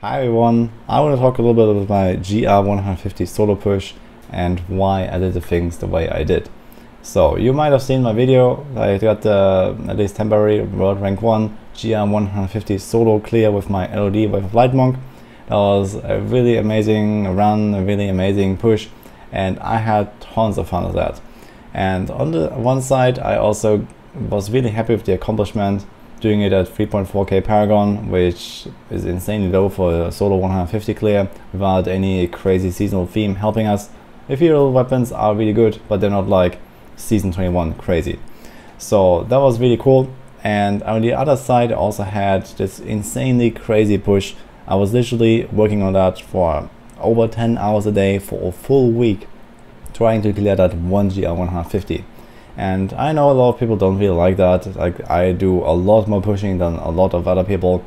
Hi everyone, I want to talk a little bit about my GR150 solo push and why I did the things the way I did. So you might have seen my video. I got the at least temporary World Rank 1 GR150 solo clear with my LOD Wave of Light Monk. That was a really amazing run, a really amazing push, and I had tons of fun with that. And on the one side, I also was really happy with the accomplishment, doing it at 3.4k Paragon, which is insanely low for a solo 150 clear without any crazy seasonal theme helping us. Ethereal weapons are really good, but they're not like season 21 crazy. So that was really cool. And on the other side, I also had this insanely crazy push. I was literally working on that for over 10 hours a day for a full week, trying to clear that one GR150. And I know a lot of people don't really like that. Like, I do a lot more pushing than a lot of other people,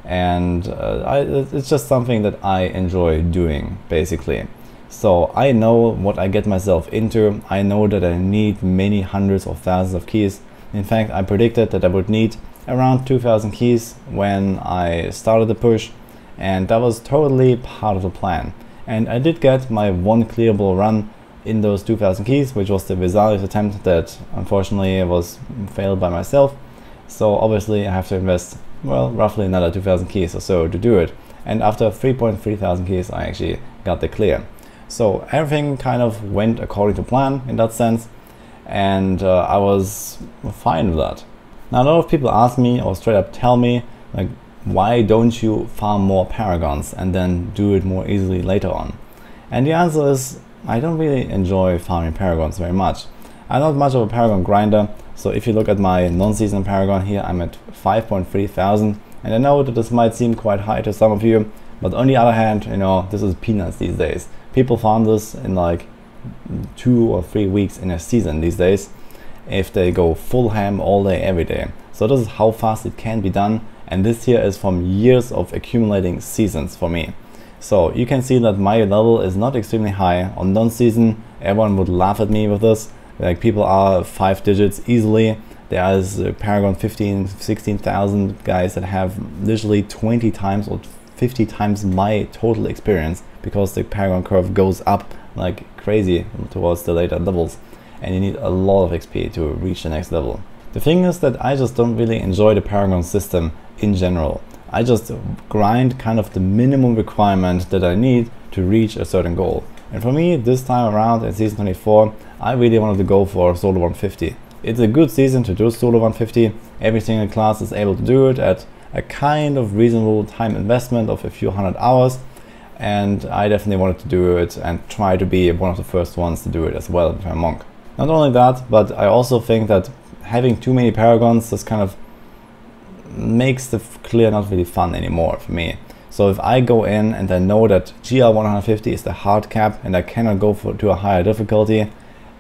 and it's just something that I enjoy doing, basically. So I know what I get myself into. I know that I need many hundreds of thousands of keys. In fact, I predicted that I would need around 2000 keys when I started the push, and that was totally part of the plan. And I did get my one clearable run in those 2000 keys, which was the Vesalius attempt that unfortunately was failed by myself. So obviously I have to invest, well, roughly another 2000 keys or so to do it. And after 3.3 thousand keys, I actually got the clear. So everything kind of went according to plan in that sense, and I was fine with that. Now, a lot of people ask me, or straight up tell me, like, why don't you farm more Paragons and then do it more easily later on? And the answer is, I don't really enjoy farming Paragons very much. I'm not much of a Paragon grinder, so if you look at my non-season Paragon here, I'm at 5.3 thousand, and I know that this might seem quite high to some of you, but on the other hand, you know, this is peanuts these days. People farm this in like 2 or 3 weeks in a season these days, if they go full ham all day every day. So this is how fast it can be done, and this here is from years of accumulating seasons for me. So you can see that my level is not extremely high. On non-season, everyone would laugh at me with this. Like, people are 5 digits easily. There's Paragon 15, 16,000 guys that have literally 20 times or 50 times my total experience, because the Paragon curve goes up like crazy towards the later levels, and you need a lot of XP to reach the next level. The thing is that I just don't really enjoy the Paragon system in general. I just grind kind of the minimum requirement that I need to reach a certain goal. And for me, this time around in season 24, I really wanted to go for solo 150. It's a good season to do solo 150. Every single class is able to do it at a kind of reasonable time investment of a few hundred hours. And I definitely wanted to do it and try to be one of the first ones to do it as well with my monk. Not only that, but I also think that having too many Paragons just kind of makes the clear not really fun anymore for me. So if I go in and I know that GR150 is the hard cap and I cannot go to a higher difficulty,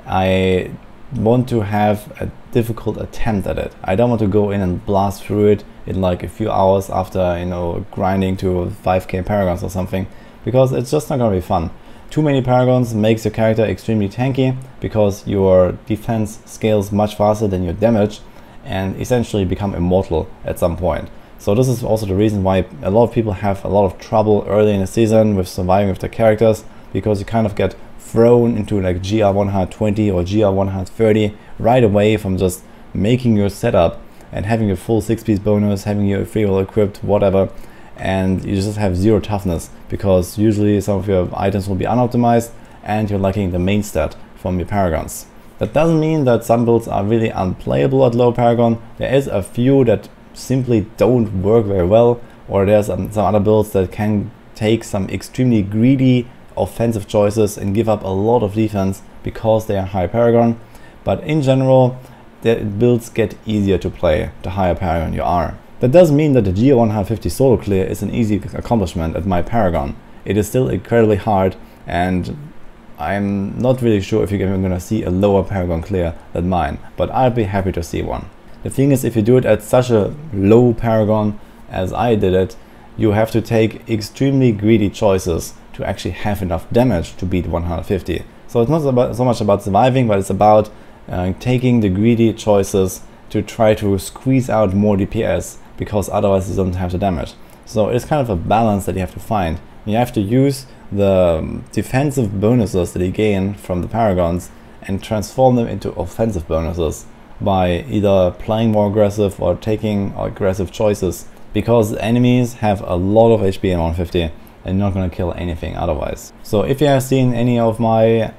I want to have a difficult attempt at it. I don't want to go in and blast through it in like a few hours after, you know, grinding to 5k Paragons or something, because it's just not gonna be fun. Too many Paragons makes your character extremely tanky, because your defense scales much faster than your damage, and essentially become immortal at some point. So this is also the reason why a lot of people have a lot of trouble early in the season with surviving with their characters, because you kind of get thrown into like GR120 or GR130 right away from just making your setup and having your full 6-piece bonus, having your ethereal equipped, whatever, and you just have 0 toughness, because usually some of your items will be unoptimized and you're lacking the main stat from your Paragons. That doesn't mean that some builds are really unplayable at low Paragon. There is a few that simply don't work very well, or there's some other builds that can take some extremely greedy offensive choices and give up a lot of defense because they are high Paragon. But in general, the builds get easier to play the higher Paragon you are. That doesn't mean that the GR150 solo clear is an easy accomplishment at my Paragon. It is still incredibly hard, and I'm not really sure if you're even gonna see a lower Paragon clear than mine, but I'd be happy to see one. The thing is, if you do it at such a low Paragon as I did it, you have to take extremely greedy choices to actually have enough damage to beat 150. So it's not so much about surviving, but it's about taking the greedy choices to try to squeeze out more DPS, because otherwise you don't have the damage. So it's kind of a balance that you have to find. You have to use the defensive bonuses that you gain from the Paragons and transform them into offensive bonuses by either playing more aggressive or taking aggressive choices, because enemies have a lot of HP in 150 and you're not going to kill anything otherwise. So if you have seen any of my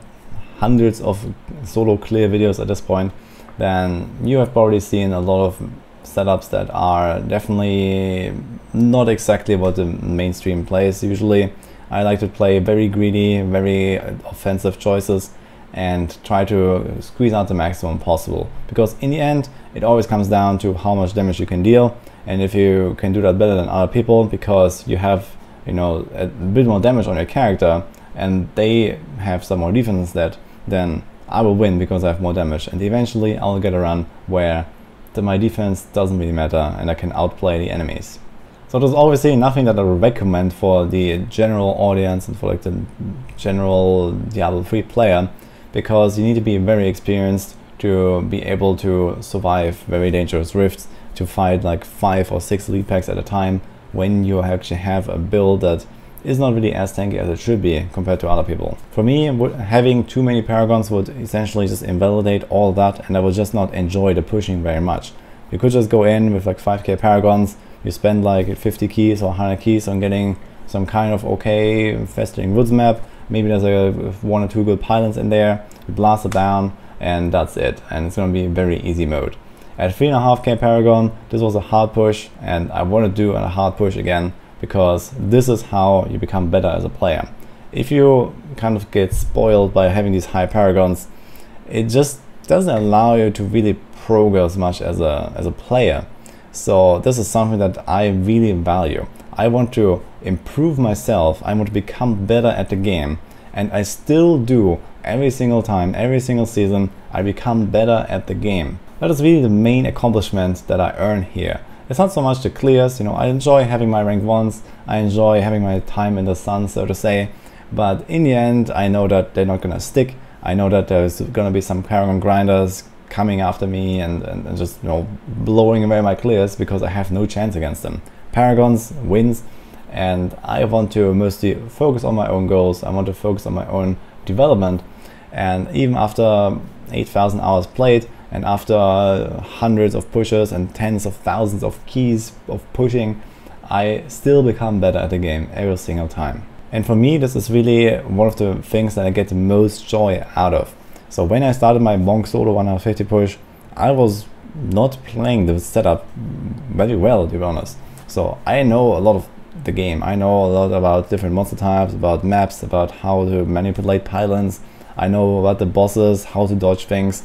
hundreds of solo clear videos at this point, then you have probably seen a lot of setups that are definitely not exactly what the mainstream plays. Usually I like to play very greedy, very offensive choices and try to squeeze out the maximum possible, because in the end it always comes down to how much damage you can deal, and if you can do that better than other people because you have, you know, a bit more damage on your character and they have some more defense instead, then I will win because I have more damage, and eventually I'll get a run where my defense doesn't really matter and I can outplay the enemies. So there's obviously nothing that I would recommend for the general audience and for like the general Diablo 3 player, because you need to be very experienced to be able to survive very dangerous rifts, to fight like 5 or 6 elite packs at a time when you actually have a build that is not really as tanky as it should be compared to other people. For me, having too many Paragons would essentially just invalidate all that, and I would just not enjoy the pushing very much. You could just go in with like 5k Paragons, you spend like 50 keys or 100 keys on getting some kind of okay festering woods map, maybe there's a 1 or 2 good pylons in there, you blast it down and that's it, and it's going to be a very easy mode. At 3.5k Paragon, this was a hard push, and I want to do a hard push again, because this is how you become better as a player. If you kind of get spoiled by having these high Paragons, it just doesn't allow you to really progress much as a player. So this is something that I really value. I want to improve myself, I want to become better at the game, and I still do every single time, every single season, I become better at the game. That is really the main accomplishment that I earn here. It's not so much the clears, you know, I enjoy having my rank 1s, I enjoy having my time in the sun, so to say, but in the end I know that they're not gonna stick. I know that there's gonna be some Paragon grinders coming after me and just, you know, blowing away my clears because I have no chance against them. Paragons wins, and I want to mostly focus on my own goals, I want to focus on my own development, and even after 8,000 hours played, and after hundreds of pushes and tens of thousands of keys of pushing, I still become better at the game every single time. And for me, this is really one of the things that I get the most joy out of. So when I started my Monk Solo 150 push, I was not playing the setup very well, to be honest. So I know a lot of the game. I know a lot about different monster types, about maps, about how to manipulate pylons. I know about the bosses, how to dodge things.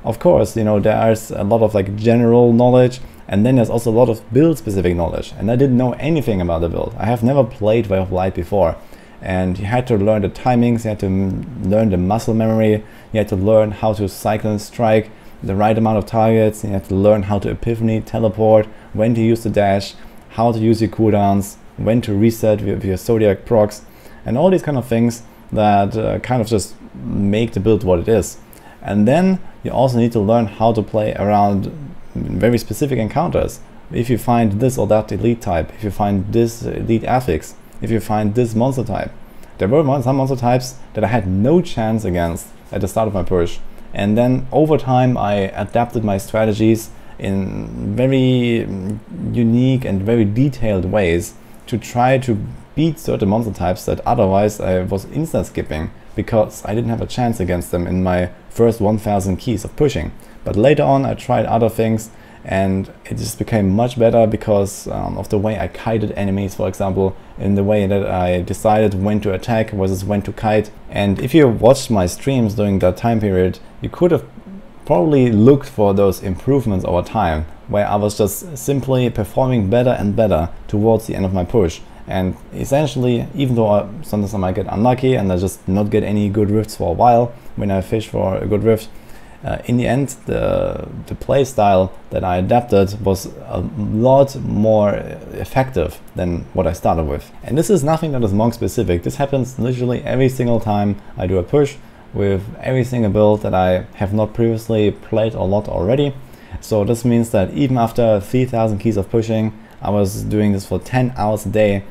Of course, you know, there's a lot of like general knowledge, and then there's also a lot of build specific knowledge, and I didn't know anything about the build. I have never played Way of Light before, and you had to learn the timings, you had to learn the muscle memory, you had to learn how to cycle and strike the right amount of targets, you had to learn how to epiphany, teleport, when to use the dash, how to use your cooldowns, when to reset with your zodiac procs, and all these kind of things that kind of just make the build what it is. And then you also need to learn how to play around very specific encounters. If you find this or that elite type, if you find this elite affix, if you find this monster type. There were some monster types that I had no chance against at the start of my push, and then over time I adapted my strategies in very unique and very detailed ways to try to beat certain monster types that otherwise I was instant skipping, because I didn't have a chance against them in my first 1000 keys of pushing. But later on I tried other things, and it just became much better because of the way I kited enemies, for example, in the way that I decided when to attack versus when to kite. And if you watched my streams during that time period, you could have probably looked for those improvements over time, where I was just simply performing better and better towards the end of my push. And essentially, even though sometimes I might get unlucky and I just not get any good rifts for a while when I fish for a good rift, in the end the play style that I adapted was a lot more effective than what I started with. And this is nothing that is monk specific. This happens literally every single time I do a push with every single build that I have not previously played a lot already. So this means that even after 3000 keys of pushing, I was doing this for 10 hours a day,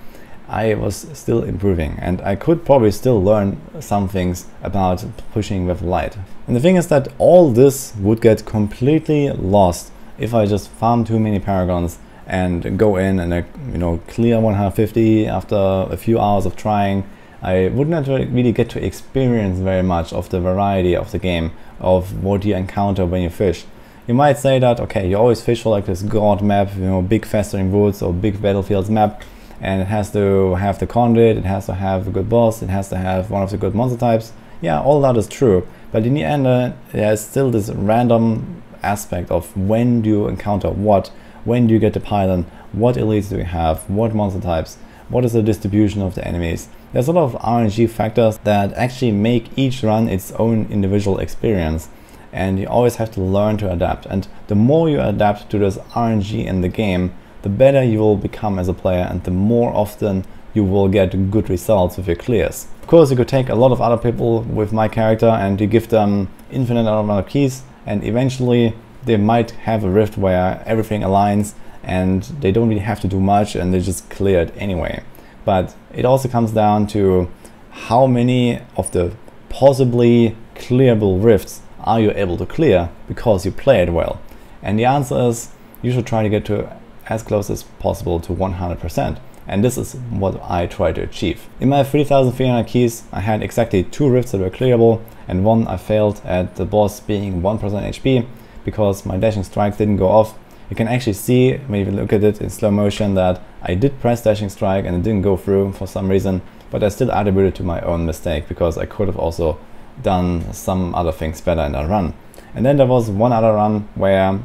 I was still improving, and I could probably still learn some things about pushing with light. And the thing is that all this would get completely lost if I just farm too many Paragons and go in and clear 150 after a few hours of trying. I would not really get to experience very much of the variety of the game, of what you encounter when you fish. You might say that, okay, you always fish for like this god map, big festering woods or big battlefields map, and it has to have the conduit, it has to have a good boss, it has to have one of the good monster types. Yeah, all that is true, but in the end there's still this random aspect of when do you encounter what, when do you get the pylon, what elites do you have, what monster types, what is the distribution of the enemies. There's a lot of RNG factors that actually make each run its own individual experience, and you always have to learn to adapt. And the more you adapt to this RNG in the game, the better you will become as a player, and the more often you will get good results with your clears. Of course, you could take a lot of other people with my character and you give them infinite amount of keys, and eventually they might have a rift where everything aligns and they don't really have to do much and they just clear it anyway. But it also comes down to how many of the possibly clearable rifts are you able to clear because you play it well. And the answer is you should try to get to as close as possible to 100%. And this is what I try to achieve. In my 3300 keys, I had exactly 2 rifts that were clearable, and one I failed at the boss being 1% HP because my dashing strike didn't go off. You can actually see when you look at it in slow motion that I did press dashing strike and it didn't go through for some reason, but I still attributed it to my own mistake because I could have also done some other things better in that run. And then there was one other run where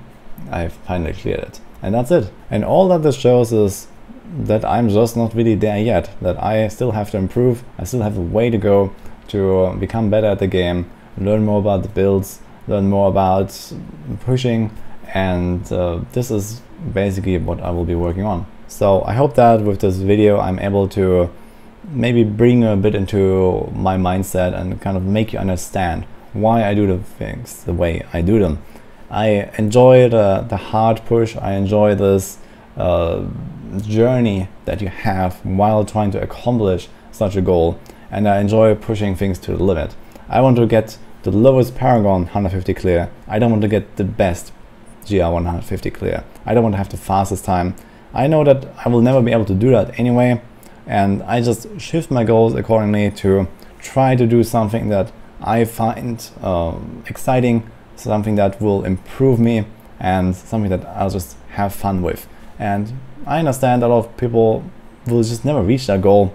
I finally cleared it, and that's it. And all that this shows is that I'm just not really there yet, that I still have to improve, I still have a way to go to become better at the game, learn more about the builds, learn more about pushing, and this is basically what I will be working on. So I hope that with this video I'm able to maybe bring you a bit into my mindset and kind of make you understand why I do the things the way I do them. I enjoy the hard push, I enjoy this journey that you have while trying to accomplish such a goal, and I enjoy pushing things to the limit. I want to get the lowest Paragon 150 clear. I don't want to get the best GR150 clear. I don't want to have the fastest time. I know that I will never be able to do that anyway, and I just shift my goals accordingly to try to do something that I find exciting, something that will improve me, and something that I'll just have fun with. And I understand that a lot of people will just never reach that goal,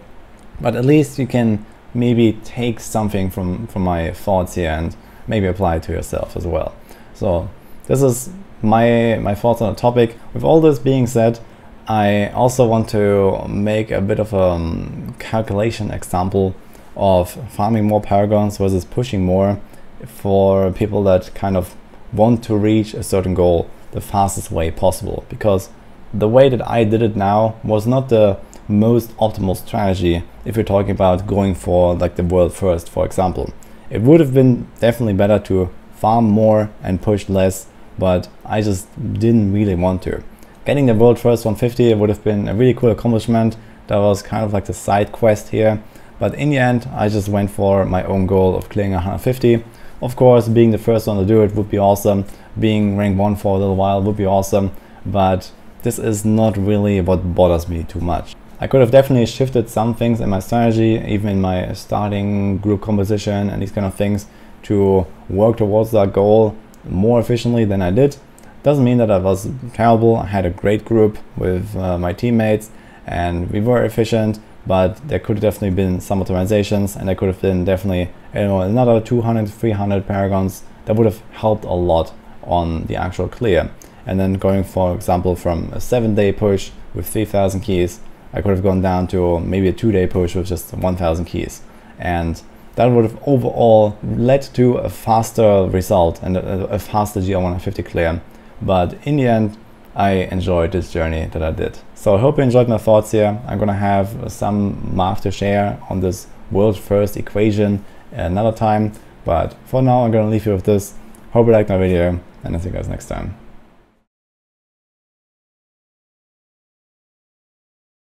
but at least you can maybe take something from my thoughts here and maybe apply it to yourself as well. So this is my thoughts on the topic. With all this being said, I also want to make a bit of a calculation example of farming more Paragons versus pushing more for people that kind of want to reach a certain goal the fastest way possible, because the way that I did it now was not the most optimal strategy if you're talking about going for like the world first, for example. It would have been definitely better to farm more and push less, but I just didn't really want to. Getting the world first 150 would have been a really cool accomplishment. That was kind of like the side quest here, but in the end I just went for my own goal of clearing 150. Of course, being the first one to do it would be awesome, being rank 1 for a little while would be awesome, but this is not really what bothers me too much. I could have definitely shifted some things in my strategy, even in my starting group composition and these kind of things, to work towards that goal more efficiently than I did. Doesn't mean that I was terrible. I had a great group with my teammates and we were efficient, but there could have definitely been some optimizations, and there could have been definitely another 200-300 Paragons that would have helped a lot on the actual clear. And then going, for example, from a 7-day push with 3,000 keys, I could have gone down to maybe a 2-day push with just 1,000 keys. And that would have overall led to a faster result and a faster GR150 clear. But in the end, I enjoyed this journey that I did. So I hope you enjoyed my thoughts here. I'm gonna have some math to share on this world first equation another time. But for now, I'm gonna leave you with this. Hope you liked my video, and I'll see you guys next time.